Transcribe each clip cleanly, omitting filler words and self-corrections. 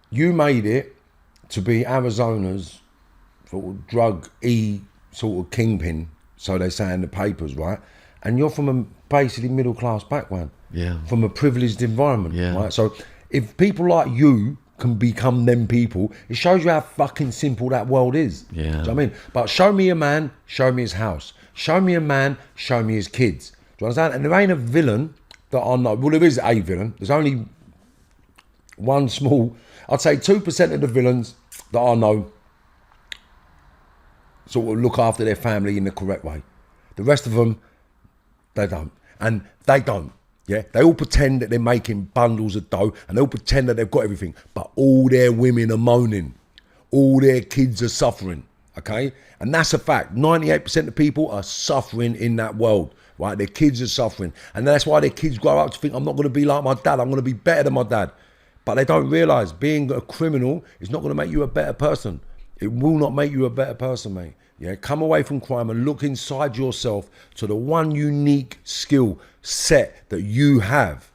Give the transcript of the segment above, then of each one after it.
you made it to be Arizona's sort of drug sort of kingpin, so they say in the papers, right? And you're from a basically middle class background, from a privileged environment, right? So if people like you can become them people, it shows you how fucking simple that world is. Do you know what I mean? But show me a man, show me his house. Show me a man, show me his kids. Do you understand? And there ain't a villain that I know. Well, there is a villain. There's only one small, I'd say 2% of the villains that I know sort of look after their family in the correct way. The rest of them, they don't. And they don't. Yeah, they all pretend that they're making bundles of dough and they all pretend that they've got everything, but all their women are moaning. All their kids are suffering, okay? And that's a fact. 98% of people are suffering in that world, right? Their kids are suffering. And that's why their kids grow up to think, I'm not going to be like my dad, I'm going to be better than my dad. But they don't realise being a criminal is not going to make you a better person. It will not make you a better person, mate. Yeah, come away from crime and look inside yourself to the one unique skill set that you have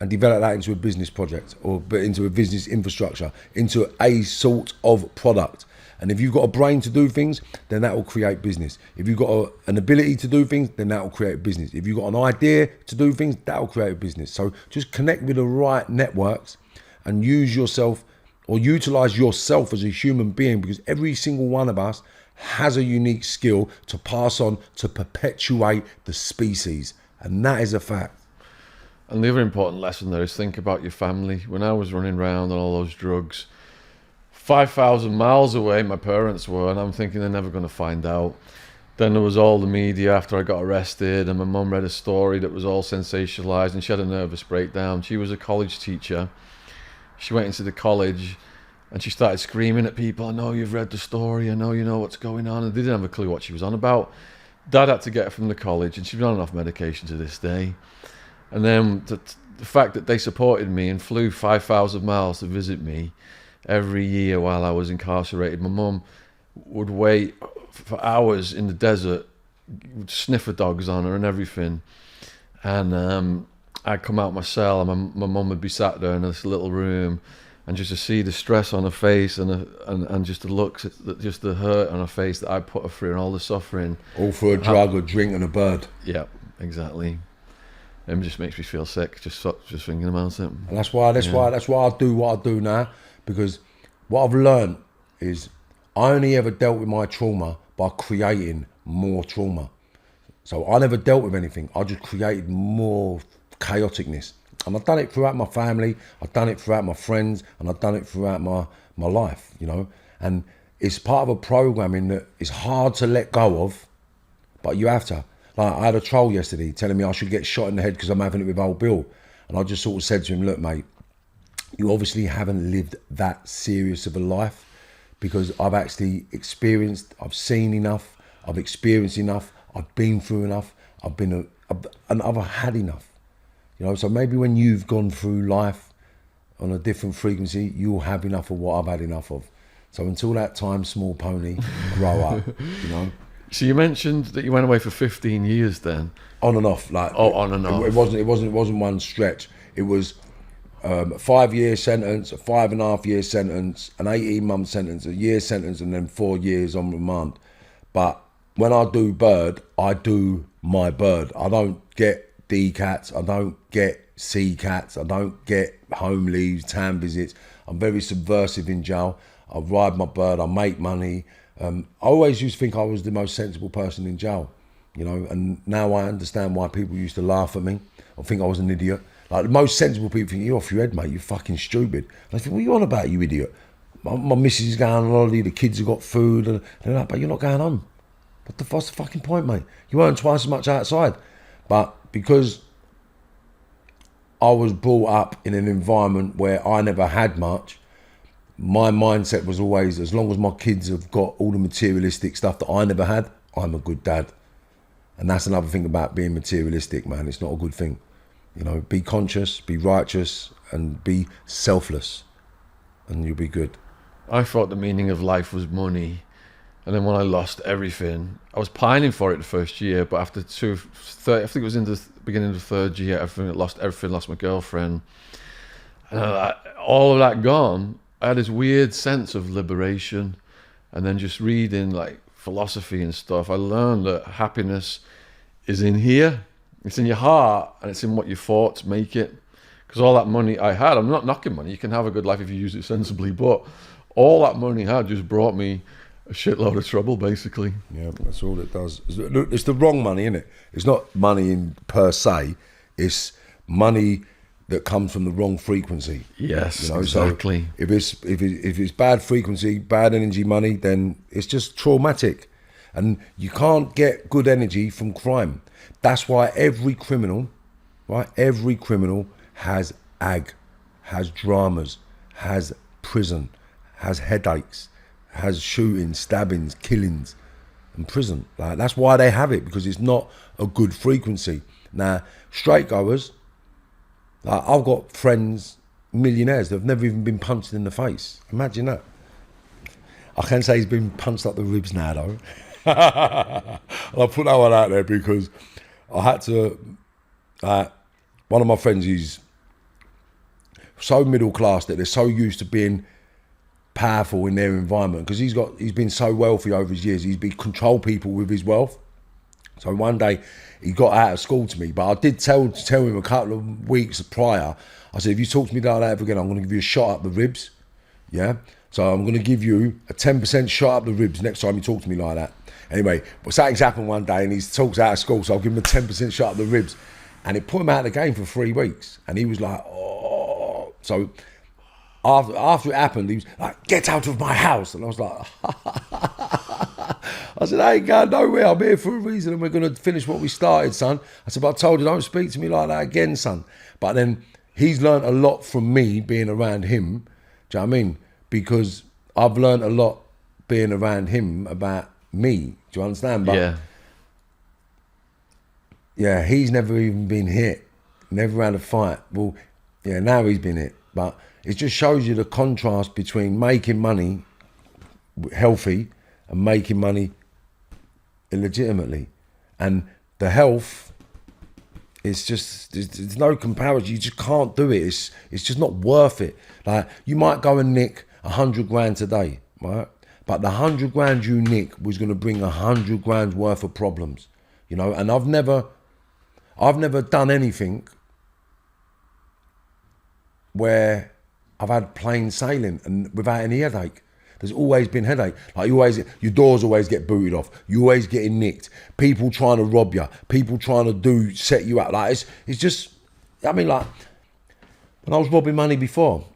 and develop that into a business project or into a business infrastructure, into a sort of product. And if you've got a brain to do things, then that will create business. If you've got an ability to do things, then that will create a business. If you've got an idea to do things, that will create a business. So just connect with the right networks and use yourself or utilize yourself as a human being, because every single one of us has a unique skill to pass on to perpetuate the species. And that is a fact. And the other important lesson there is think about your family. When I was running around on all those drugs, 5,000 miles away my parents were, and I'm thinking they're never going to find out. Then there was all the media after I got arrested, and my mum read a story that was all sensationalized, and she had a nervous breakdown. She was a college teacher. She went into the college and she started screaming at people, I know you've read the story, I know you know what's going on. And they didn't have a clue what she was on about. Dad had to get her from the college, and she's been on and off medication to this day. And then the fact that they supported me and flew 5,000 miles to visit me every year while I was incarcerated. My mum would wait for hours in the desert, would sniffer dogs on her and everything. And I'd come out my cell, and my mum would be sat there in this little room, and just to see the stress on her face and just the looks, just the hurt on her face that I put her through and all the suffering. All for a drug, a drink and a bird. Yeah, exactly. It just makes me feel sick just thinking about it. And that's why I do what I do now, because what I've learned is I only ever dealt with my trauma by creating more trauma. So I never dealt with anything. I just created more chaoticness. And I've done it throughout my family, I've done it throughout my friends, and I've done it throughout my life, you know. And it's part of a programming that is hard to let go of, but you have to. Like, I had a troll yesterday telling me I should get shot in the head because I'm having it with old Bill. And I just sort of said to him, look, mate, you obviously haven't lived that serious of a life, because I've actually experienced, I've seen enough, I've experienced enough, I've been through enough, and I've had enough. You know, so maybe when you've gone through life on a different frequency, you'll have enough of what I've had enough of. So until that time, small pony, grow up, you know. So you mentioned that you went away for 15 years then? On and off, like. Oh, on and off. It wasn't one stretch. It was a 5-year sentence, a 5.5-year sentence, an 18-month sentence, a year sentence, and then 4 years on remand. But when I do bird, I do my bird. I don't get D-cats, I don't get C-cats, I don't get home leaves, town visits. I'm very subversive in jail. I ride my bird, I make money. I always used to think I was the most sensible person in jail, you know, and now I understand why people used to laugh at me or think I was an idiot. Like, the most sensible people think, you're off your head, mate, you're fucking stupid. And I think, what are you on about, you idiot? My missus is going on holiday, the kids have got food, and they're like, but you're not going on. What's the fucking point, mate? You earn twice as much outside. But because I was brought up in an environment where I never had much, my mindset was always, as long as my kids have got all the materialistic stuff that I never had, I'm a good dad. And that's another thing about being materialistic, man. It's not a good thing. You know, be conscious, be righteous, and be selfless, and you'll be good. I thought the meaning of life was money. And then when I lost everything, I was pining for it the first year, but after I think it was in the beginning of the third year, lost my girlfriend. And all of that gone, I had this weird sense of liberation, and then just reading like philosophy and stuff, I learned that happiness is in here. It's in your heart, and it's in what your thoughts make it. Because all that money I had, I'm not knocking money. You can have a good life if you use it sensibly, but all that money I had just brought me a shitload of trouble, basically. Yeah, that's all it does. It's the wrong money, isn't it? It's not money in per se. It's money that comes from the wrong frequency. Yes, exactly. So if it's bad frequency, bad energy money, then it's just traumatic, and you can't get good energy from crime. That's why every criminal, right? Every criminal has has dramas, has prison, has headaches, has shootings, stabbings, killings, and prison. Like, that's why they have it, because it's not a good frequency. Now, straight goers, like, I've got friends, millionaires, that have never even been punched in the face. Imagine that. I can say he's been punched up the ribs now, though. I'll put that one out there because I had to. One of my friends is so middle class that they're so used to being powerful in their environment, because he's been so wealthy over his years. He's been control people with his wealth. So one day he got out of school to me, but I did tell him a couple of weeks prior. I said, if you talk to me like that ever again, I'm going to give you a shot up the ribs. Yeah. So I'm going to give you a 10% shot up the ribs next time you talk to me like that. Anyway, but something's happened one day and he talks out of school, so I'll give him a 10% shot up the ribs. And it put him out of the game for 3 weeks. And he was like, oh. So after it happened, he was like, get out of my house. And I was like, I said, I ain't going nowhere. I'm here for a reason and we're going to finish what we started, son. I said, but I told you, don't speak to me like that again, son. But then he's learned a lot from me being around him. Do you know what I mean? Because I've learned a lot being around him about me. Do you understand? But yeah, he's never even been hit. Never had a fight. Well, yeah, now he's been hit. But it just shows you the contrast between making money healthy and making money illegitimately. And the health, it's just, there's no comparison. You just can't do it. It's just not worth it. Like, you might go and nick 100 grand today, right? But the 100 grand you nick was going to bring 100 grand worth of problems, you know? And I've never done anything where I've had plain sailing and without any headache. There's always been headache. Like, your doors always get booted off. You always getting nicked. People trying to rob you. People trying to set you up. Like, it's just, I mean, like, when I was robbing money before,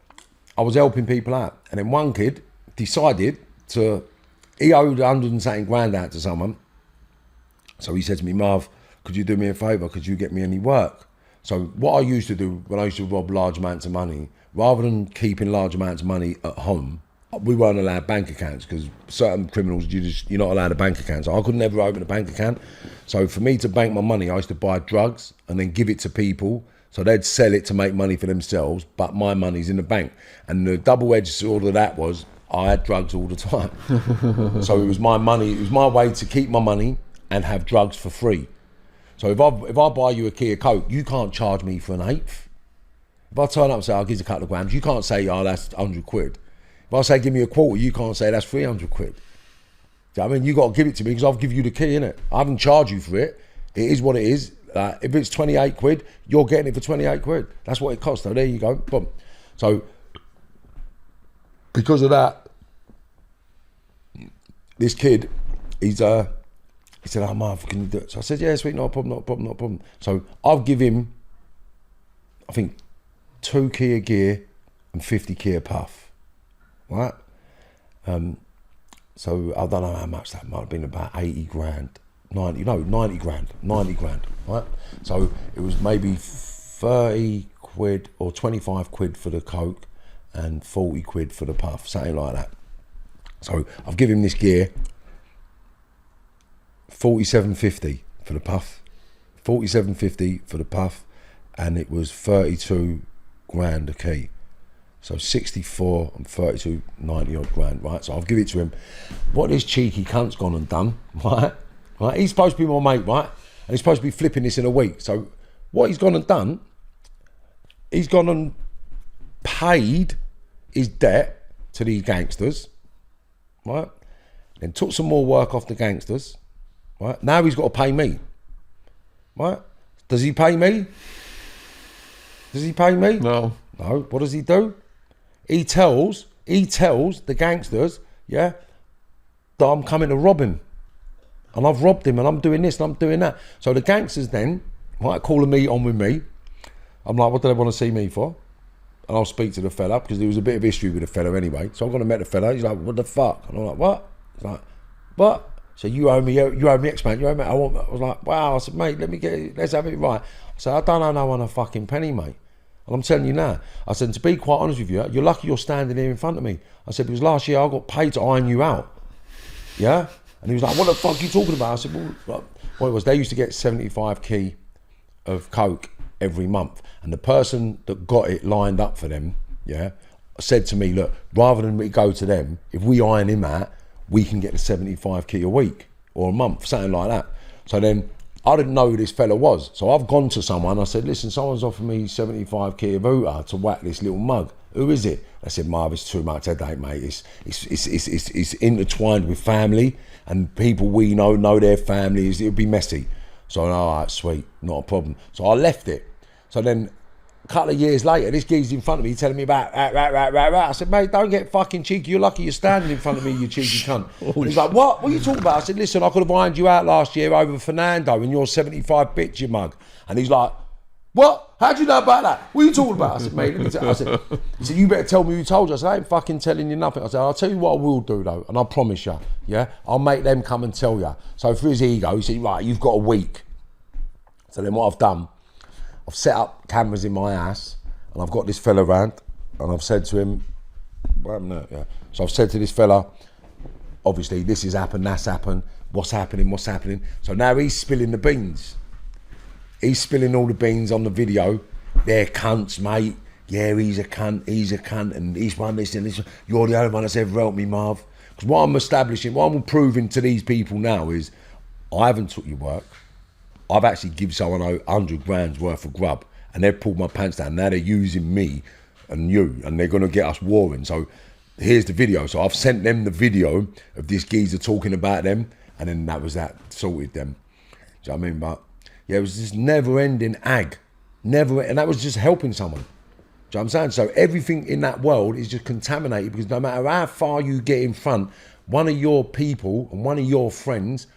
I was helping people out. And then one kid decided he owed 100 and something grand out to someone. So he said to me, Marv, could you do me a favour? Could you get me any work? So what I used to do when I used to rob large amounts of money, rather than keeping large amounts of money at home, we weren't allowed bank accounts because certain criminals, you're not allowed a bank account. So I could never open a bank account. So for me to bank my money, I used to buy drugs and then give it to people. So they'd sell it to make money for themselves, but my money's in the bank. And the double-edged sword of that was I had drugs all the time. So it was my money. It was my way to keep my money and have drugs for free. So if I buy you a key of Coke, you can't charge me for an eighth. If I turn up and say, I'll give you a couple of grams, you can't say, oh, that's 100 quid. If I say, give me a quarter, you can't say that's 300 quid. Do you know what I mean? You got to give it to me because I'll give you the key, innit? I haven't charged you for it. It is what it is. If it's 28 quid, you're getting it for 28 quid. That's what it costs. So there you go. Boom. So because of that, this kid, he said, oh, Marv, can you do it? So I said, yeah, sweet, not a problem, not a problem, not a problem. So I'll give him, I think, 2 key of gear and 50 key of puff, right? So I don't know how much that might have been, about 80 grand, 90 grand, right? So it was maybe 30 quid or 25 quid for the Coke and 40 quid for the puff, something like that. So I've given him this gear, 47.50 for the puff, 47.50 for the puff, and it was 32 grand a key. So 64 and 32, 90 odd grand, right? So I'll give it to him. What this cheeky cunt's gone and done, right? He's supposed to be my mate, right? And he's supposed to be flipping this in a week. So what he's gone and done, he's gone and paid his debt to these gangsters, right? Then took some more work off the gangsters, right? Now he's got to pay me, right? Does he pay me? Does he pay me? No. No. What does he do? He tells the gangsters, yeah, that I'm coming to rob him. And I've robbed him and I'm doing this and I'm doing that. So the gangsters then, right, call a meet on with me. I'm like, what do they want to see me for? And I'll speak to the fella because there was a bit of history with the fella anyway. So I'm going to meet the fella. He's like, what the fuck? And I'm like, what? He's like, what? So you owe me X, man. You owe me. I was like, wow. I said, mate, let's have it right. I said, I don't owe no one a fucking penny, mate. And I'm telling you now. I said, to be quite honest with you, you're lucky you're standing here in front of me. I said, because last year I got paid to iron you out. Yeah? And he was like, what the fuck are you talking about? I said, well, what it was, they used to get 75 key of coke every month. And the person that got it lined up for them, yeah, said to me, look, rather than we go to them, if we iron him out, we can get the 75 key a week or a month, something like that. So then I didn't know who this fella was. So I've gone to someone, I said, listen, someone's offered me 75 key of Uta to whack this little mug. Who is it? I said, Marv, it's too much headache, mate. It's intertwined with family and people we know their families. It'll be messy. So, all right, sweet, not a problem. So I left it. So then a couple of years later, this geezer's in front of me telling me about rat. I said, mate, don't get fucking cheeky. You're lucky you're standing in front of me, you cheeky cunt. He's like, what? What are you talking about? I said, listen, I could have ironed you out last year over Fernando and you're 75 bits, you mug. And he's like, what? How'd you know about that? What are you talking about? I said, mate, let me tell you. He said, you better tell me who told you. I said, I ain't fucking telling you nothing. I said, I'll tell you what I will do though, and I promise you, yeah, I'll make them come and tell you. So for his ego, he said, right, you've got a week. So then what I've done, I've set up cameras in my ass, and I've got this fella around, and I've said to him, yeah. So I've said to this fella, obviously this has happened, that's happened, what's happening. So now he's spilling the beans. He's spilling all the beans on the video. They're cunts, mate. Yeah, he's a cunt, and he's one this and this. You're the only one that's ever helped me, Marv. Because what I'm establishing, what I'm proving to these people now is, I haven't took your work. I've actually given someone 100 grand's worth of grub, and they've pulled my pants down. Now they're using me and you, and they're going to get us warring. So here's the video. So I've sent them the video of this geezer talking about them, and then that sorted them. Do you know what I mean? But yeah, it was this never-ending and that was just helping someone. Do you know what I'm saying? So everything in that world is just contaminated, because no matter how far you get in front, one of your people and one of your friends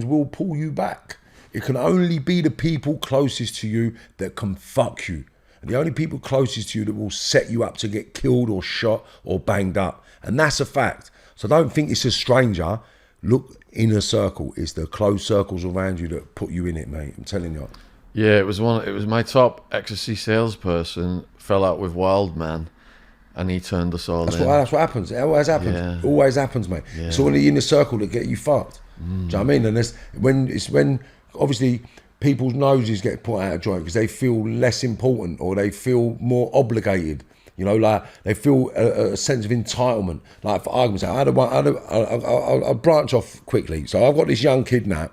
will pull you back. It can only be the people closest to you that can fuck you. And the only people closest to you that will set you up to get killed or shot or banged up. And that's a fact. So don't think it's a stranger. Look in a circle. It's the close circles around you that put you in it, mate. I'm telling you. Yeah, it was my top ecstasy salesperson fell out with Wild Man, and he turned us all in. That's what happens. It always happens. Yeah. Always happens, mate. Yeah. It's only in the circle that get you fucked. Do you know what I mean? And when obviously people's noses get put out of joint because they feel less important or they feel more obligated. You know, like they feel a sense of entitlement. Like for argument's sake, I'll branch off quickly. So I've got this young kid now,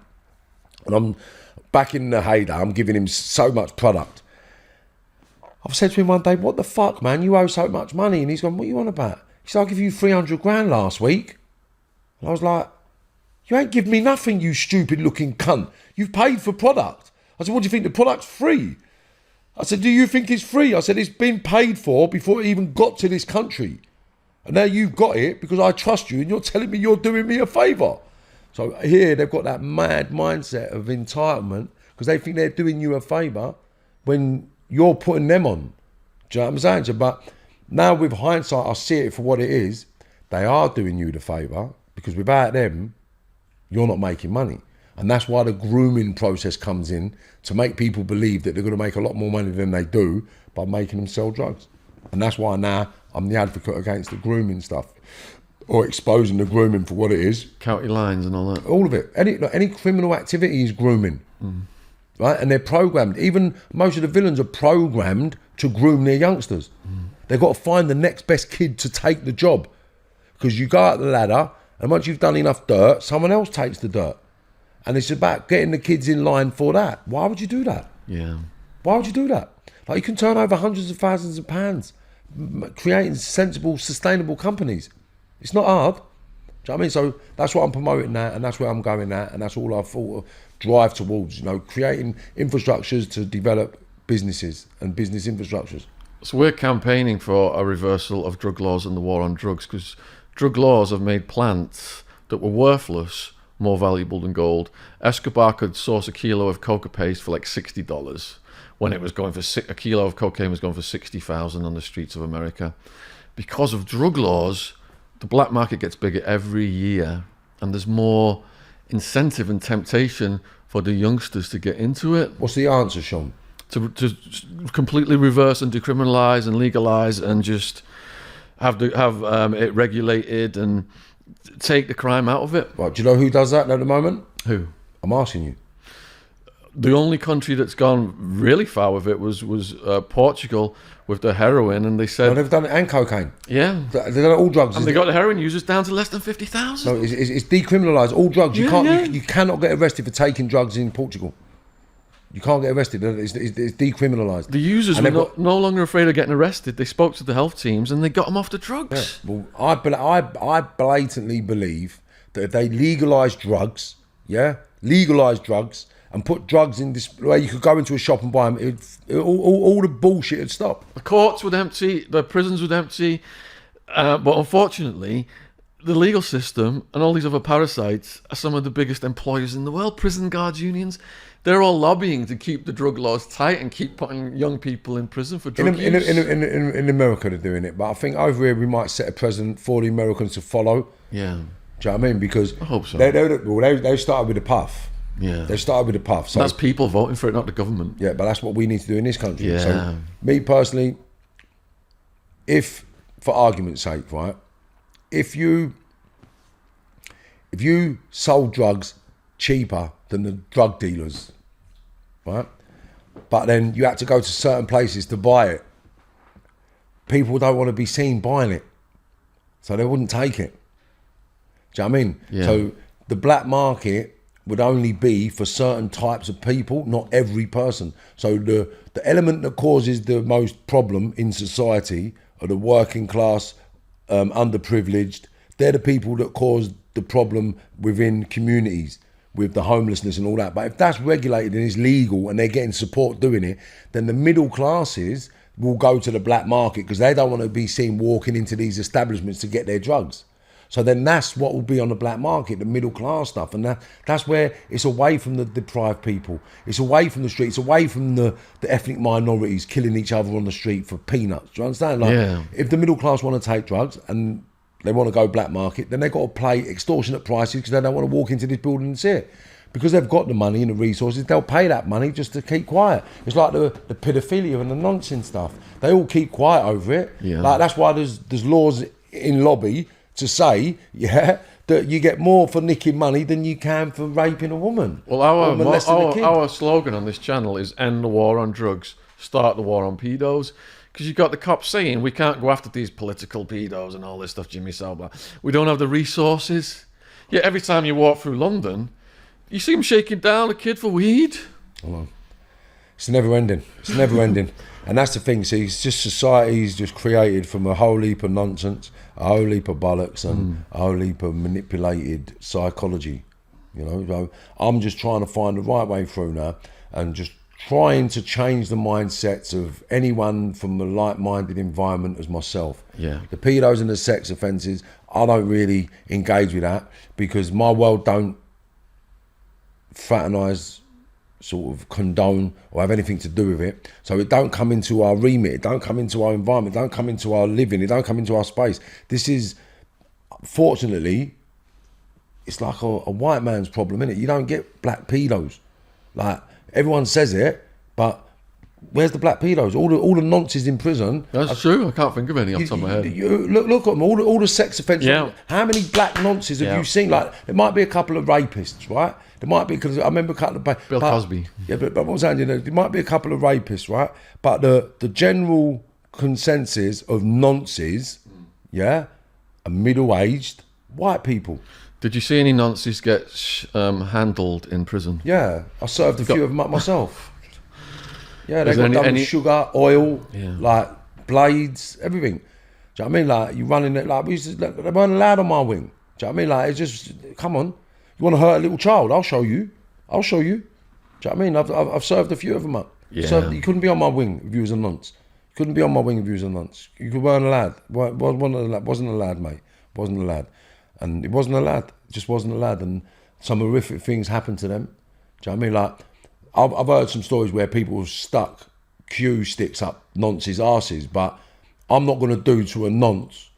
and I'm back in the heyday. I'm giving him so much product. I've said to him one day, what the fuck, man? You owe so much money. And he's gone, what are you on about? He said, I give you 300 grand last week. And I was like, you ain't give me nothing, you stupid looking cunt. You've paid for product. I said, what do you think? The product's free? I said, do you think it's free? I said, it's been paid for before it even got to this country. And now you've got it because I trust you and you're telling me you're doing me a favour. So here they've got that mad mindset of entitlement because they think they're doing you a favour when you're putting them on. Do you know what I'm saying? So, but now with hindsight, I see it for what it is. They are doing you the favour because without them, you're not making money. And that's why the grooming process comes in, to make people believe that they're going to make a lot more money than they do by making them sell drugs. And that's why now I'm the advocate against the grooming stuff, or exposing the grooming for what it is. County lines and all that. All of it. Any criminal activity is grooming. Right? And they're programmed. Even most of the villains are programmed to groom their youngsters. They've got to find the next best kid to take the job. Because you go up the ladder, and once you've done enough dirt, someone else takes the dirt. And it's about getting the kids in line for that. Why would you do that? Yeah. Why would you do that? Like, you can turn over hundreds of thousands of pounds creating sensible, sustainable companies. It's not hard. Do you know what I mean? So that's what I'm promoting that, and that's where I'm going at, and that's all I've thought of drive towards, creating infrastructures to develop businesses and business infrastructures. So we're campaigning for a reversal of drug laws and the war on drugs, because drug laws have made plants that were worthless more valuable than gold. Escobar could source a kilo of coca paste for like $60 when it was going for a kilo of cocaine was going for 60,000 on the streets of America. Because of drug laws, the black market gets bigger every year, and there's more incentive and temptation for the youngsters to get into it. What's the answer, Sean? To completely reverse and decriminalize and legalize and just have it regulated and take the crime out of it. Right, do you know who does that at the moment? Who? I'm asking you. The only country that's gone really far with it was Portugal with the heroin, and they said... No, they've done it, and cocaine. Yeah. They've done all drugs. And they got the heroin users down to less than 50,000. No, it's decriminalised, all drugs. You You cannot get arrested for taking drugs in Portugal. You can't get arrested. It's decriminalised. The users were no longer afraid of getting arrested. They spoke to the health teams and they got them off the drugs. Yeah. Well, I blatantly believe that if they legalise drugs, and put drugs in this where you could go into a shop and buy them, all the bullshit would stop. The courts would empty, the prisons would empty, but unfortunately, the legal system and all these other parasites are some of the biggest employers in the world. Prison guards unions, they're all lobbying to keep the drug laws tight and keep putting young people in prison for drug use. In America, they're doing it, but I think over here we might set a precedent for the Americans to follow. Yeah. Do you know what I mean? Because I hope so. They started with the puff. Yeah. They started with the puff. So that's people voting for it, not the government. Yeah, but that's what we need to do in this country. Yeah. So, me personally, if, for argument's sake, right, if you sold drugs cheaper than the drug dealers, right, but then you had to go to certain places to buy it, people don't want to be seen buying it, so they wouldn't take it. Do you know what I mean? Yeah. So the black market would only be for certain types of people, not every person. So the element that causes the most problem in society are the working class, underprivileged. They're the people that cause the problem within communities with the homelessness and all that. But if that's regulated and is legal and they're getting support doing it, then the middle classes will go to the black market because they don't want to be seen walking into these establishments to get their drugs. So then that's what will be on the black market, the middle class stuff. And that's where it's away from the deprived people. It's away from the streets, away from the ethnic minorities killing each other on the street for peanuts. Do you understand? Like, if the middle class want to take drugs and they want to go black market, then they've got to pay extortionate prices because they don't want to walk into this building and see it. Because they've got the money and the resources, they'll pay that money just to keep quiet. It's like the paedophilia and the nonsense stuff. They all keep quiet over it. Yeah. Like that's why there's laws in lobby to say, that you get more for nicking money than you can for raping a woman. Well, our slogan on this channel is end the war on drugs, start the war on pedos. Because you've got the cops saying we can't go after these political pedos and all this stuff, Jimmy Salbla. We don't have the resources. Yet every time you walk through London, you see them shaking down a kid for weed. Oh, it's never ending. It's never ending. And that's the thing. See, it's just society's just created from a whole heap of nonsense, a whole heap of bollocks, and a whole heap of manipulated psychology. So I'm just trying to find the right way through now, and just trying to change the mindsets of anyone from a like-minded environment as myself. Yeah. The pedos and the sex offences, I don't really engage with that because my world don't fraternise, sort of condone or have anything to do with it. So it don't come into our remit, it don't come into our environment, it don't come into our living, it don't come into our space. This is, fortunately, it's like a white man's problem, innit? You don't get black pedos. Like, everyone says it, but where's the black pedos? All the nonces in prison. That's true. I can't think of any off the top of my head. Look at them. All the sex offenders. Yeah. How many black nonces have you seen? Like, there might be a couple of rapists, right? There might be, because I remember a couple of... Bill Cosby. Yeah, but what I'm saying, there might be a couple of rapists, right? But the general consensus of nonces, are middle-aged white people. Did you see any nonces get handled in prison? Yeah, I served a few of them up myself. Yeah, they Is got there done any with sugar, oil, like blades, everything. Do you know what I mean? Like, you running it, like, they weren't allowed on my wing. Do you know what I mean? Like, it's just, come on. You want to hurt a little child? I'll show you. Do you know what I mean? I've served a few of them up. Yeah. You couldn't be on my wing if you was a nonce. You couldn't be on my wing if you was a nonce. You weren't allowed. Wasn't allowed, mate. Wasn't allowed. And it wasn't allowed. It just wasn't allowed. And some horrific things happened to them. Do you know what I mean? Like, I've heard some stories where people have stuck cue sticks up nonce's arses, but I'm not going to do to a nonce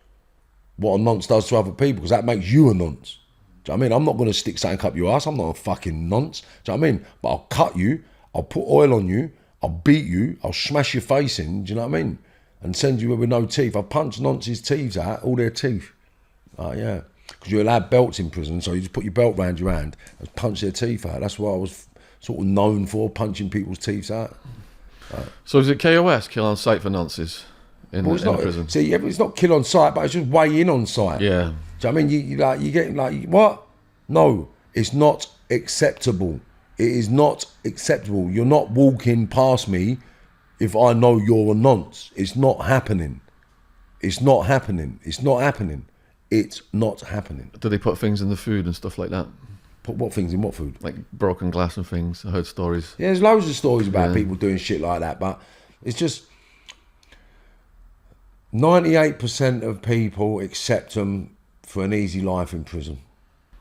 what a nonce does to other people, because that makes you a nonce. Do you know what I mean? I'm not going to stick something up your ass. I'm not a fucking nonce. Do you know what I mean? But I'll cut you. I'll put oil on you. I'll beat you. I'll smash your face in. Do you know what I mean? And send you with no teeth. I've punched nonce's teeth out, all their teeth. Oh, yeah. Because you're allowed belts in prison, so you just put your belt round your hand and punch their teeth out. That's what I was sort of known for, punching people's teeth out. So is it KOS, kill on sight for nonces in prison? See, it's not kill on sight, but it's just weigh in on sight. Yeah. Do you know what I mean? You get like, what? No, it's not acceptable. It is not acceptable. You're not walking past me if I know you're a nonce. It's not happening. It's not happening. It's not happening. It's not happening. Do they put things in the food and stuff like that? Put what things in what food? Like broken glass and things. I heard stories. Yeah, there's loads of stories about people doing shit like that, but it's just 98% of people accept them for an easy life in prison.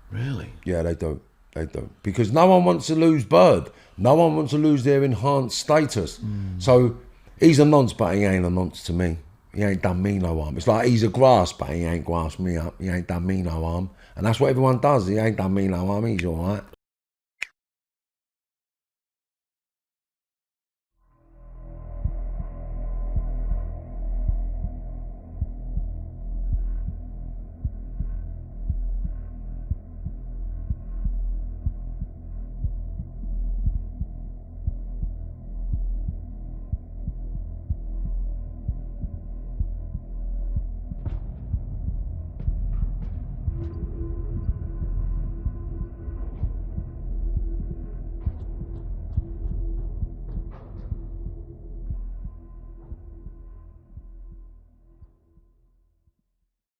Really? Yeah, they do. They do. Because no one wants to lose bird. No one wants to lose their enhanced status. So he's a nonce, but he ain't a nonce to me. He ain't done me no harm. It's like he's a grass, but he ain't grassed me up. He ain't done me no harm. And that's what everyone does. He ain't done me no harm. He's all right.